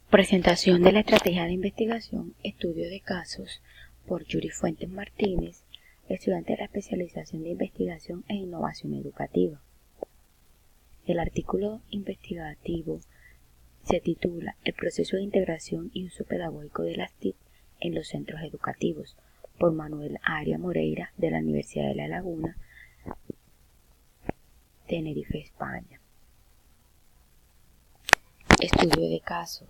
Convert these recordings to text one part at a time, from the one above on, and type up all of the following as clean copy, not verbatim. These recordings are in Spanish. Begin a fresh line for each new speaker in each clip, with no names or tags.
Presentación de la estrategia de investigación, estudio de casos, por Yuri Fuentes Martínez, estudiante de la especialización de investigación e innovación educativa. El artículo investigativo se titula El proceso de integración y uso pedagógico de las TIC en los centros educativos, por Manuel Aria Moreira, de la Universidad de La Laguna, Tenerife, España. Estudio de casos.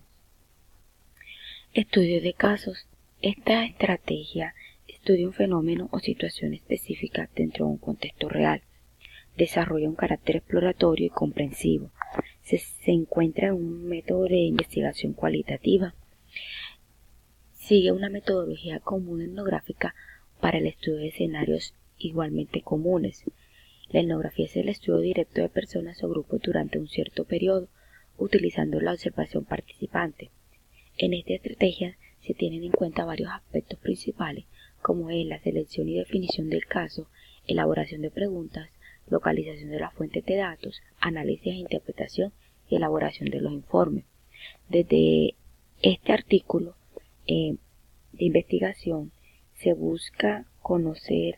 Estudio de casos. Esta estrategia estudia un fenómeno o situación específica dentro de un contexto real. Desarrolla un carácter exploratorio y comprensivo. Se encuentra en un método de investigación cualitativa. Sigue una metodología común etnográfica para el estudio de escenarios igualmente comunes. La etnografía es el estudio directo de personas o grupos durante un cierto periodo, utilizando la observación participante. En esta estrategia se tienen en cuenta varios aspectos principales, como es la selección y definición del caso, elaboración de preguntas, localización de las fuentes de datos, análisis e interpretación y elaboración de los informes. Desde este artículo de investigación se busca conocer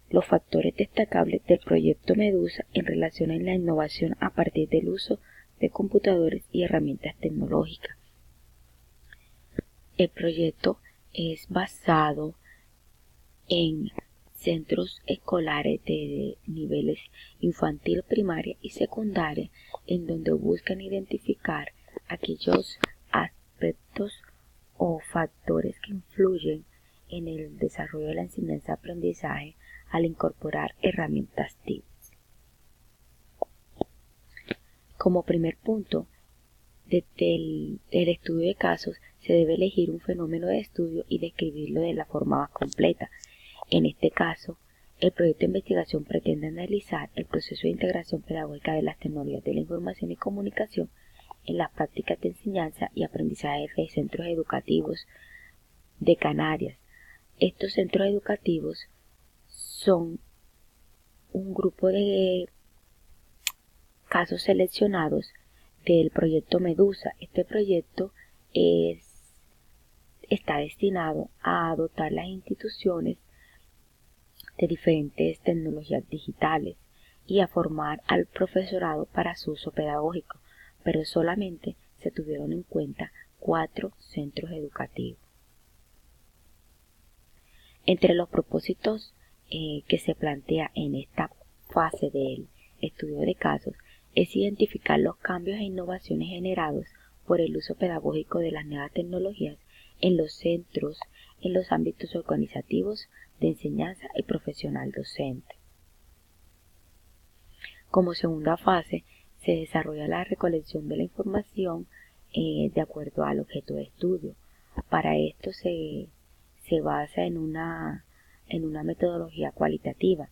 los factores destacables del proyecto Medusa en relación a la innovación a partir del uso de computadores y herramientas tecnológicas. El proyecto es basado en centros escolares de niveles infantil, primaria y secundaria, en donde buscan identificar aquellos aspectos o factores que influyen en el desarrollo de la enseñanza-aprendizaje al incorporar herramientas TIC. Como primer punto, desde el estudio de casos se debe elegir un fenómeno de estudio y describirlo de la forma más completa. En este caso, el proyecto de investigación pretende analizar el proceso de integración pedagógica de las tecnologías de la información y comunicación en las prácticas de enseñanza y aprendizaje de centros educativos de Canarias. Estos centros educativos son un grupo de casos seleccionados del proyecto Medusa. Este proyecto está destinado a dotar las instituciones de diferentes tecnologías digitales y a formar al profesorado para su uso pedagógico, pero solamente se tuvieron en cuenta 4 centros educativos. Entre los propósitos que se plantea en esta fase del estudio de casos es identificar los cambios e innovaciones generados por el uso pedagógico de las nuevas tecnologías en los centros, en los ámbitos organizativos, de enseñanza y profesional docente. Como segunda fase, se desarrolla la recolección de la información de acuerdo al objeto de estudio. Para esto se basa en una metodología cualitativa.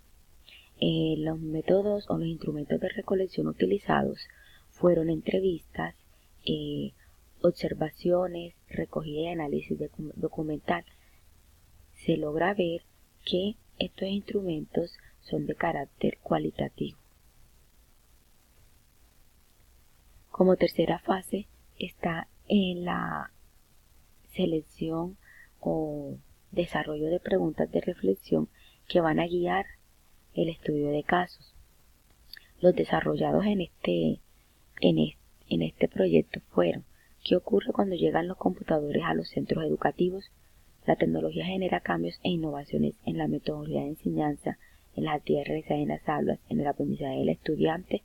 Los métodos o los instrumentos de recolección utilizados fueron entrevistas, observaciones, recogida y análisis documental. Se logra ver que estos instrumentos son de carácter cualitativo. Como tercera fase está en la selección o desarrollo de preguntas de reflexión que van a guiar el estudio de casos. Los desarrollados en este proyecto fueron: ¿qué ocurre cuando llegan los computadores a los centros educativos? La tecnología genera cambios e innovaciones en la metodología de enseñanza, en las actividades realizadas en las aulas, en el aprendizaje del estudiante.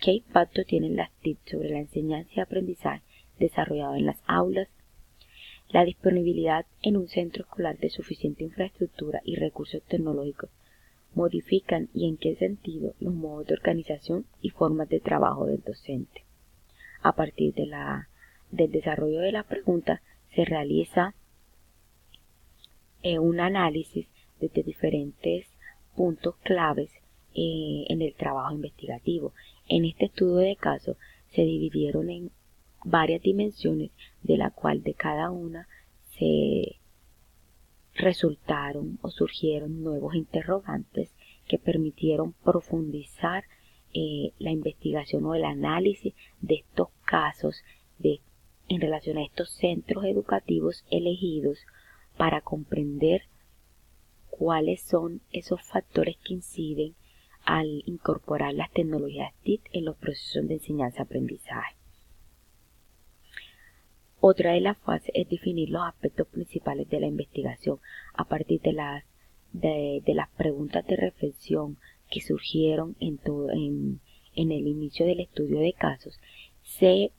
¿Qué impacto tienen las TIC sobre la enseñanza y aprendizaje desarrollado en las aulas? La disponibilidad en un centro escolar de suficiente infraestructura y recursos tecnológicos modifican y en qué sentido los modos de organización y formas de trabajo del docente. A partir del desarrollo de la pregunta se realiza un análisis desde diferentes puntos claves en el trabajo investigativo. En este estudio de casos se dividieron en varias dimensiones, de la cual de cada una se resultaron o surgieron nuevos interrogantes que permitieron profundizar la investigación o el análisis de estos casos, de en relación a estos centros educativos elegidos para comprender cuáles son esos factores que inciden al incorporar las tecnologías TIC en los procesos de enseñanza-aprendizaje. Otra de las fases es definir los aspectos principales de la investigación a partir de las preguntas de reflexión que surgieron en el inicio del estudio de casos. Se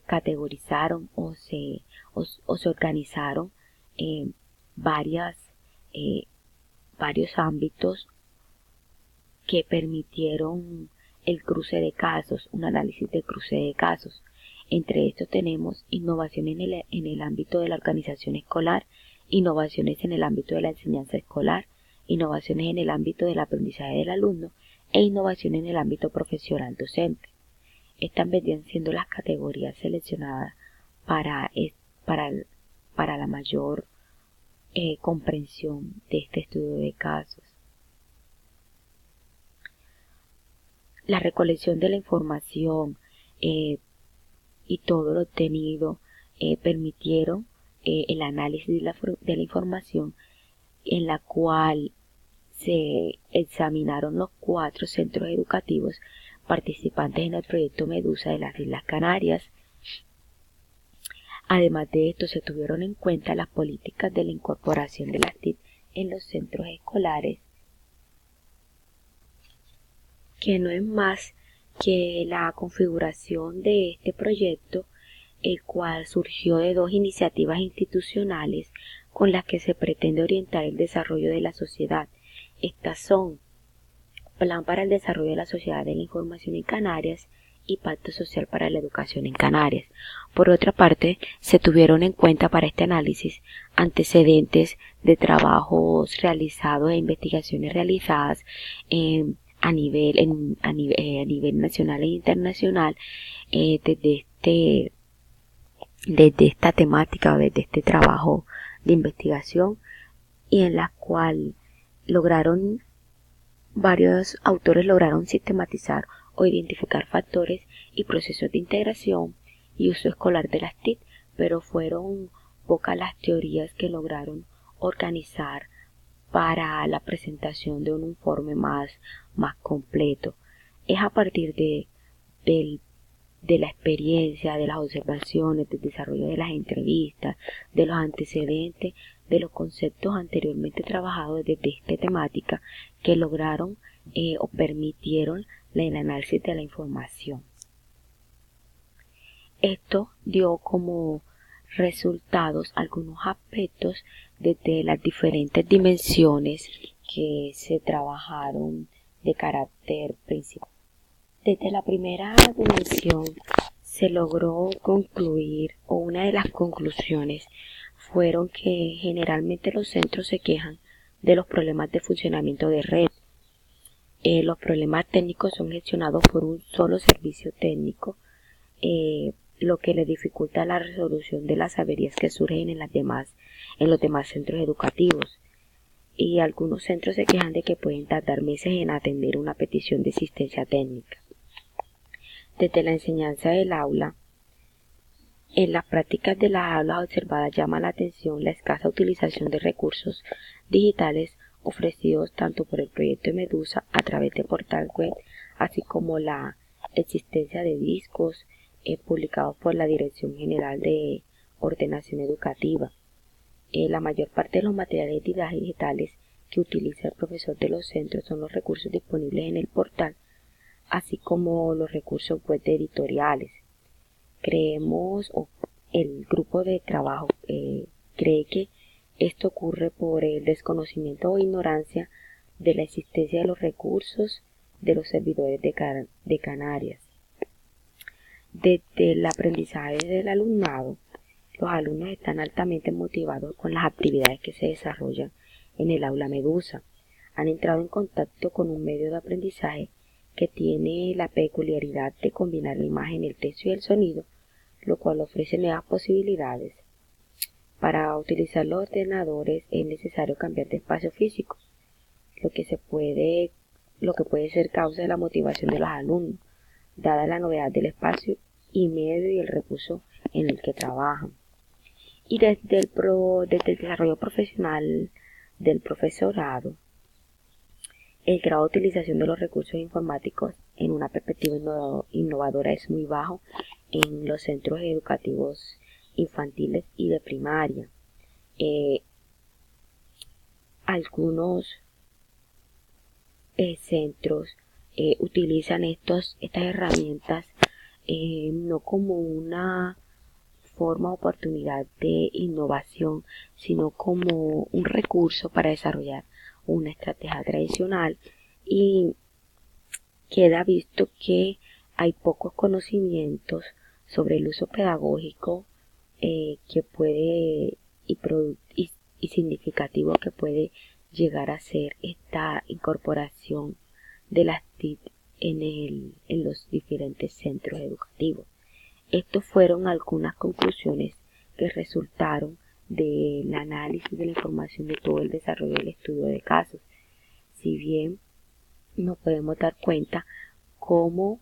categorizaron o se organizaron varios ámbitos que permitieron el cruce de casos, un análisis de cruce de casos. Entre estos tenemos innovaciones en el ámbito de la organización escolar, innovaciones en el ámbito de la enseñanza escolar, innovaciones en el ámbito del aprendizaje del alumno e innovaciones en el ámbito profesional docente. Estas vendrían siendo las categorías seleccionadas para la mayor comprensión de este estudio de casos. La recolección de la información y todo lo obtenido permitieron el análisis de la información, en la cual se examinaron los 4 centros educativos participantes en el proyecto Medusa de las Islas Canarias. Además de esto, se tuvieron en cuenta las políticas de la incorporación de las TIC en los centros escolares, que no es más que la configuración de este proyecto, el cual surgió de 2 iniciativas institucionales con las que se pretende orientar el desarrollo de la sociedad. Estas son Plan para el Desarrollo de la Sociedad de la Información en Canarias y Pacto Social para la Educación en Canarias. Por otra parte, se tuvieron en cuenta para este análisis antecedentes de trabajos realizados e investigaciones realizadas a nivel nacional e internacional desde esta temática o desde este trabajo de investigación, y en la cual varios autores lograron sistematizar o identificar factores y procesos de integración y uso escolar de las TIC, pero fueron pocas las teorías que lograron organizar para la presentación de un informe más completo. Es a partir de la experiencia, de las observaciones, del desarrollo de las entrevistas, de los antecedentes, de los conceptos anteriormente trabajados desde esta temática, que lograron o permitieron el análisis de la información. Esto dio como resultados algunos aspectos desde las diferentes dimensiones que se trabajaron de carácter principal. Desde la primera dimensión se logró concluir, o una de las conclusiones fueron que generalmente los centros se quejan de los problemas de funcionamiento de red. Los problemas técnicos son gestionados por un solo servicio técnico, lo que le dificulta la resolución de las averías que surgen en los demás centros educativos. Y algunos centros se quejan de que pueden tardar meses en atender una petición de asistencia técnica. Desde la enseñanza del aula, en las prácticas de las aulas observadas llama la atención la escasa utilización de recursos digitales ofrecidos tanto por el proyecto Medusa a través de portal web, así como la existencia de discos publicados por la Dirección General de Ordenación Educativa. La mayor parte de los materiales digitales que utiliza el profesor de los centros son los recursos disponibles en el portal, así como los recursos web editoriales. El grupo de trabajo cree que esto ocurre por el desconocimiento o ignorancia de la existencia de los recursos de los servidores de Canarias. Desde el aprendizaje del alumnado, los alumnos están altamente motivados con las actividades que se desarrollan en el aula Medusa. Han entrado en contacto con un medio de aprendizaje que tiene la peculiaridad de combinar la imagen, el texto y el sonido, lo cual ofrece nuevas posibilidades. Para utilizar los ordenadores es necesario cambiar de espacio físico, lo que puede ser causa de la motivación de los alumnos, dada la novedad del espacio y medio y el recurso en el que trabajan. Y desde el desarrollo profesional del profesorado, el grado de utilización de los recursos informáticos en una perspectiva innovadora es muy bajo en los centros educativos infantiles y de primaria. Algunos centros utilizan estas herramientas no como una forma o oportunidad de innovación, sino como un recurso para desarrollar una estrategia tradicional, y queda visto que hay pocos conocimientos sobre el uso pedagógico que puede y significativo que puede llegar a ser esta incorporación de las TIC en los diferentes centros educativos. Estos fueron algunas conclusiones que resultaron del análisis de la información de todo el desarrollo del estudio de casos. Si bien nos podemos dar cuenta cómo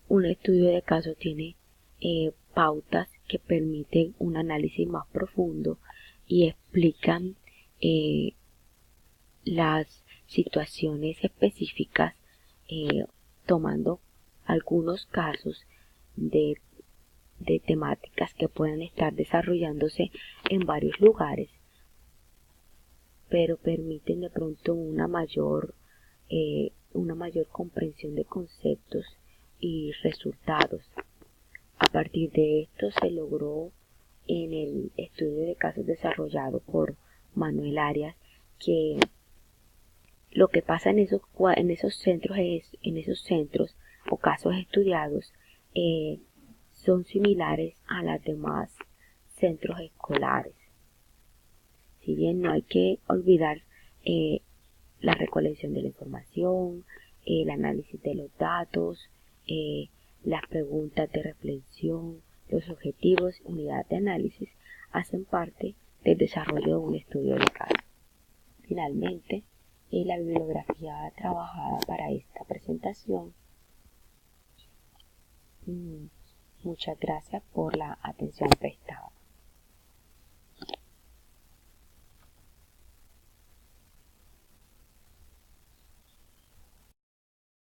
un estudio de casos tiene pautas que permiten un análisis más profundo y explican las situaciones específicas, tomando algunos casos de temáticas que puedan estar desarrollándose en varios lugares, pero permiten de pronto una mayor comprensión de conceptos y resultados. A partir de esto se logró en el estudio de casos desarrollado por Manuel Arias que lo que pasa en esos centros o casos estudiados son similares a los demás centros escolares. Si bien no hay que olvidar la recolección de la información, el análisis de los datos, las preguntas de reflexión, los objetivos y unidades de análisis hacen parte del desarrollo de un estudio de caso. Finalmente, la bibliografía trabajada para esta presentación. Muchas gracias por la atención prestada.